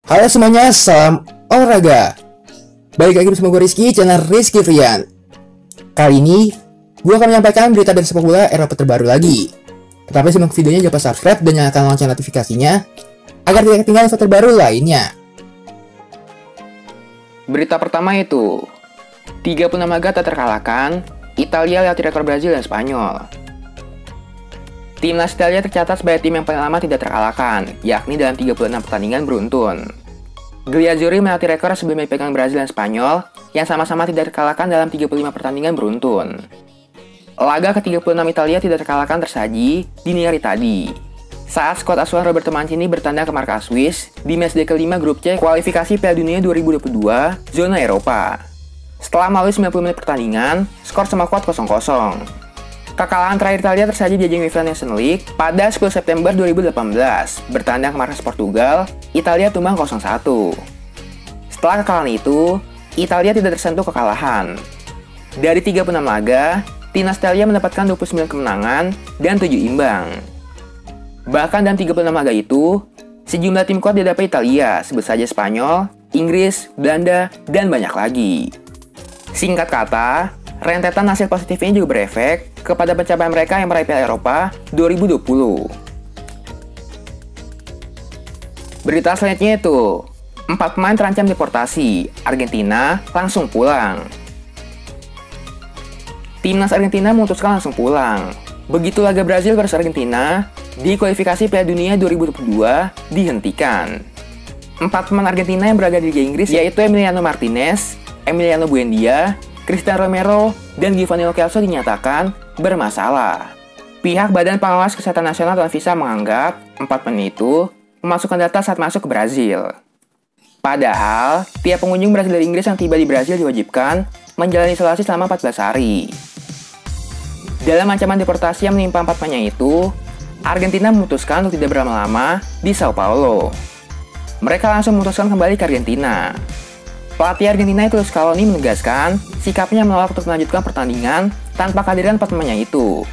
Halo semuanya, salam olahraga. Balik lagi bersama gue Rizky, channel Rizky Frian. Kali ini, gue akan menyampaikan berita dari sepak bola Eropa terbaru lagi. Tetapi sebelum videonya, jangan lupa subscribe dan nyalakan lonceng notifikasinya agar tidak ketinggalan info terbaru lainnya. Berita pertama itu, 36 laga tak terkalahkan, Italia lewati rekor Brazil dan Spanyol. Timnas Italia tercatat sebagai tim yang paling lama tidak terkalahkan, yakni dalam 36 pertandingan beruntun. Griazzurri melewati rekor sebelumnya dipegang Brazil dan Spanyol, yang sama-sama tidak terkalahkan dalam 35 pertandingan beruntun. Laga ke-36 Italia tidak terkalahkan tersaji dini hari tadi, saat skuad asuhan Roberto Mancini bertandang ke markas Swiss di matchday kelima grup C kualifikasi Piala Dunia 2022 zona Eropa. Setelah melalui 90 menit pertandingan, skor semakuat 0-0. Kekalahan terakhir Italia tersaji di ajang UEFA Nations League pada 10 September 2018. Bertandang ke markas Portugal, Italia tumbang 0-1. Setelah kekalahan itu, Italia tidak tersentuh kekalahan. Dari 36 laga, timnas Italia mendapatkan 29 kemenangan dan 7 imbang. Bahkan dalam 36 laga itu, sejumlah tim kuat dihadapi Italia, sebut saja Spanyol, Inggris, Belanda, dan banyak lagi. Singkat kata, rentetan hasil positif ini juga berefek kepada pencapaian mereka yang meraih Piala Eropa 2020. Berita selanjutnya itu, 4 pemain terancam deportasi, Argentina langsung pulang. Timnas Argentina memutuskan langsung pulang. Begitu laga Brazil versus Argentina di kualifikasi Piala Dunia 2022 dihentikan. 4 pemain Argentina yang berada di Liga Inggris yaitu Emiliano Martinez, Emiliano Buendia, Cristian Romero, dan Giovanni Lo Celso dinyatakan bermasalah. Pihak Badan Pengawas Kesehatan Nasional atau FIFA menganggap 4 pemain itu memasukkan data saat masuk ke Brazil. Padahal, tiap pengunjung Brazil dari Inggris yang tiba di Brazil diwajibkan menjalani isolasi selama 14 hari. Dalam ancaman deportasi yang menimpa 4 pemainnya itu, Argentina memutuskan untuk tidak berlama-lama di Sao Paulo. Mereka langsung memutuskan kembali ke Argentina. Pelatih Argentina itu Scaloni menegaskan sikapnya menolak untuk melanjutkan pertandingan tanpa kehadiran 4 pemainnya itu.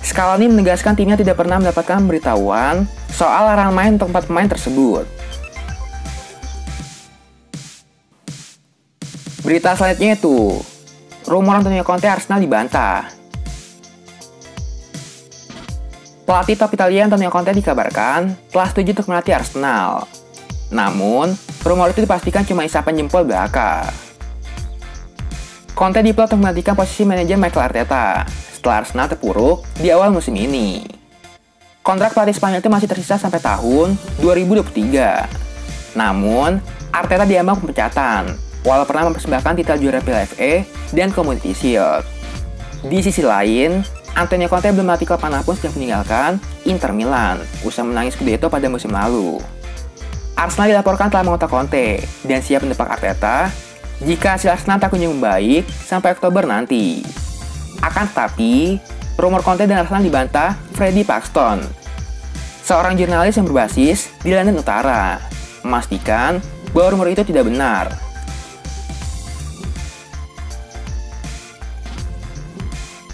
Scaloni menegaskan timnya tidak pernah mendapatkan pemberitahuan soal larangan main untuk 4 pemain tersebut. Berita selanjutnya itu, rumor Antonio Conte Arsenal dibantah. Pelatih top Italia Antonio Conte dikabarkan telah setuju untuk melatih Arsenal. Namun, rumor itu dipastikan cuma isapan jempol belaka. Conte diplot untuk menggantikan posisi manajer Mikel Arteta setelah Arsenal terpuruk di awal musim ini. Kontrak pelatih Spanyol itu masih tersisa sampai tahun 2023. Namun, Arteta diambang pemecatan, walau pernah mempersembahkan titel juara Piala FA dan Community Shield. Di sisi lain, Antonio Conte belum melatih klub manapun sejak meninggalkan Inter Milan usai menangis Scudetto pada musim lalu. Arsenal dilaporkan telah mengontak Conte dan siap mendepak Arteta jika hasil Arsenal tak kunjung membaik sampai Oktober nanti. Akan tetapi, rumor Conte dan Arsenal dibantah Freddie Paxton, seorang jurnalis yang berbasis di London Utara, memastikan bahwa rumor itu tidak benar.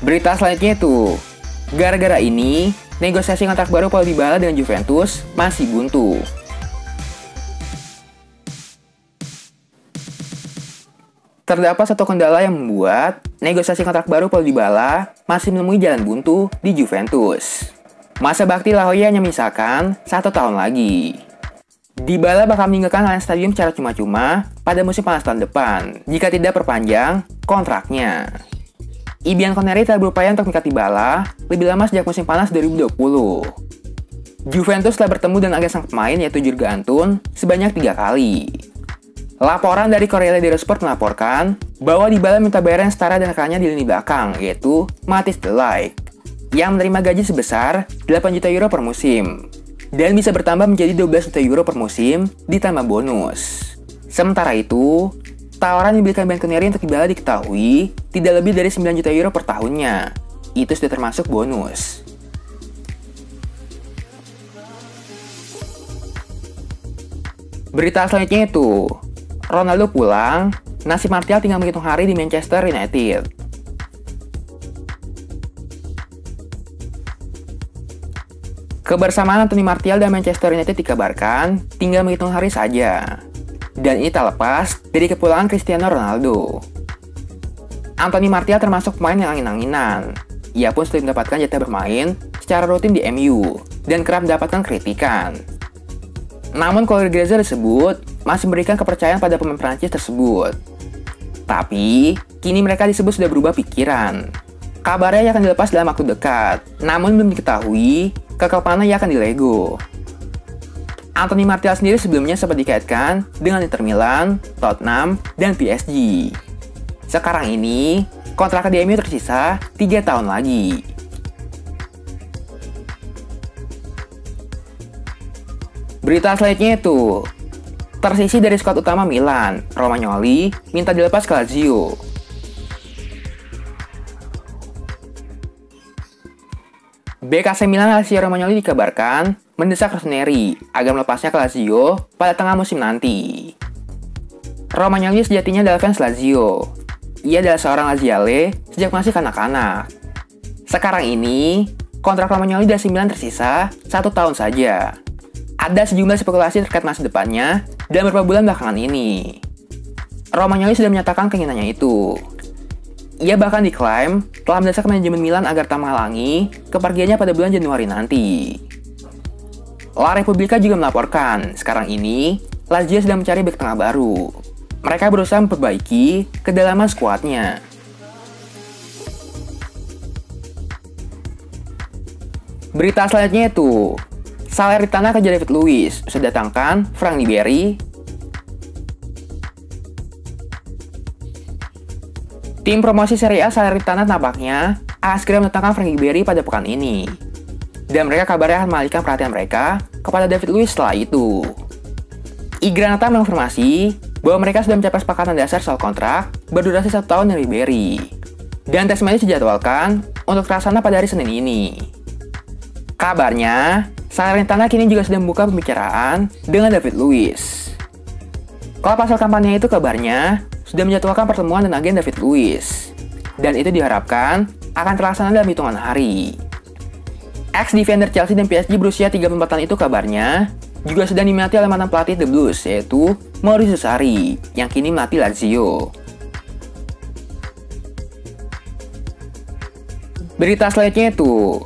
Berita selanjutnya itu, gara-gara ini, negosiasi kontrak baru Paulo Dybala dengan Juventus masih buntu. Terdapat satu kendala yang membuat negosiasi kontrak baru Paulo Dybala masih menemui jalan buntu di Juventus. Masa bakti La Hoya hanya menyisakan 1 tahun lagi. Dybala bakal meninggalkan Allianz Stadium secara cuma-cuma pada musim panas tahun depan jika tidak perpanjang kontraknya. Ibian Koneri telah berupaya untuk mengikat Dybala lebih lama sejak musim panas 2020. Juventus telah bertemu dengan agen sang pemain yaitu Jurgen Antun sebanyak 3 kali. Laporan dari Corriere dello Sport melaporkan bahwa Dybala minta bayaran setara dengan rekannya di lini belakang, yaitu Matthijs de Ligt, yang menerima gaji sebesar 8 juta euro per musim, dan bisa bertambah menjadi 12 juta euro per musim ditambah bonus. Sementara itu, tawaran yang diberikan Bianconeri untuk Dybala diketahui tidak lebih dari 9 juta euro per tahunnya. Itu sudah termasuk bonus. Berita selanjutnya itu, Ronaldo pulang, nasib Martial tinggal menghitung hari di Manchester United. Kebersamaan Anthony Martial dan Manchester United dikabarkan tinggal menghitung hari saja. Dan ini tak lepas dari kepulangan Cristiano Ronaldo. Anthony Martial termasuk pemain yang angin-anginan. Ia pun sering mendapatkan jatah bermain secara rutin di MU dan kerap mendapatkan kritikan. Namun keluarga Glazer disebut masih memberikan kepercayaan pada pemain Prancis tersebut. Tapi, kini mereka disebut sudah berubah pikiran. Kabarnya ia akan dilepas dalam waktu dekat, namun belum diketahui ke klub mana ia akan dilego. Anthony Martial sendiri sebelumnya sempat dikaitkan dengan Inter Milan, Tottenham, dan PSG. Sekarang ini, kontrak di MU tersisa 3 tahun lagi. Berita selanjutnya itu, tersisi dari skuad utama Milan, Romagnoli, minta dilepas ke Lazio. Bek AC Milan Alessio Romagnoli dikabarkan mendesak Rossoneri agar melepasnya ke Lazio pada tengah musim nanti. Romagnoli sejatinya adalah fans Lazio. Ia adalah seorang Laziale sejak masih kanak-kanak. Sekarang ini, kontrak Romagnoli di AC Milan tersisa 1 tahun saja. Ada sejumlah spekulasi terkait masa depannya dalam beberapa bulan belakangan ini. Romagnoli sudah menyatakan keinginannya itu. Ia bahkan diklaim telah mendesak manajemen Milan agar tak menghalangi kepergiannya pada bulan Januari nanti. La Repubblica juga melaporkan, sekarang ini Lazio sedang mencari bek tengah baru. Mereka berusaha memperbaiki kedalaman skuadnya. Berita selanjutnya itu, Salernitana kejar David Luiz, sudah datangkan Franck Ribéry. Tim promosi Serie A Salernitana nampaknya akan segera mendatangkan Franck Ribéry pada pekan ini. Dan mereka kabarnya akan mengalihkan perhatian mereka kepada David Luiz setelah itu. I Granata mengonfirmasi bahwa mereka sudah mencapai kesepakatan dasar soal kontrak berdurasi 1 tahun dengan Ribéry. Dan tes medis dijadwalkan untuk terlaksana pada hari Senin ini. Kabarnya, Salernitana kini juga sudah membuka pembicaraan dengan David Luiz. Klub asal kampanye itu kabarnya sudah menjadwalkan pertemuan dengan agen David Luiz. Dan itu diharapkan akan terlaksana dalam hitungan hari. Ex-defender Chelsea dan PSG berusia 34 tahun itu kabarnya juga sedang diminati oleh mantan pelatih The Blues, yaitu Maurizio Sarri, yang kini melatih Lazio. Berita selanjutnya itu,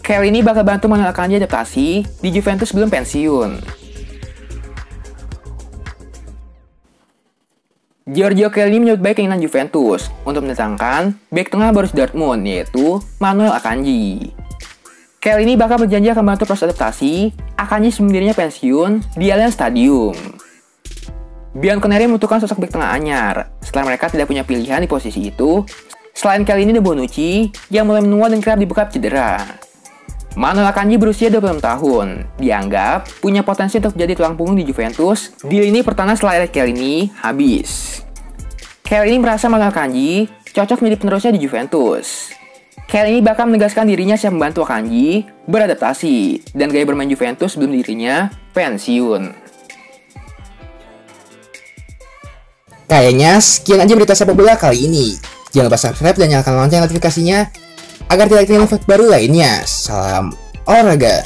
Chiellini bakal bantu Manuel Akanji adaptasi di Juventus sebelum pensiun. Giorgio Chiellini menyebut baik keinginan Juventus untuk mendatangkan bek tengah Borussia Dortmund, yaitu Manuel Akanji. Chiellini bakal berjanji akan membantu proses adaptasi Akanji sebelum dirinya pensiun di Allianz Stadium. Bianconeri membutuhkan sosok bek tengah anyar setelah mereka tidak punya pilihan di posisi itu selain Chiellini dan Bonucci yang mulai menua dan kerap dibekap cedera. Manuel Akanji berusia 26 tahun, dianggap punya potensi untuk menjadi tulang punggung di Juventus di lini pertahanan setelah era Chiellini habis. Chiellini merasa Manuel Akanji cocok menjadi penerusnya di Juventus. Chiellini bahkan menegaskan dirinya siap membantu Akanji beradaptasi dan gaya bermain Juventus sebelum dirinya pensiun. Kayaknya sekian aja berita sepak bola kali ini. Jangan lupa subscribe dan nyalakan lonceng notifikasinya agar tidak ketinggalan info baru lainnya. Salam olahraga.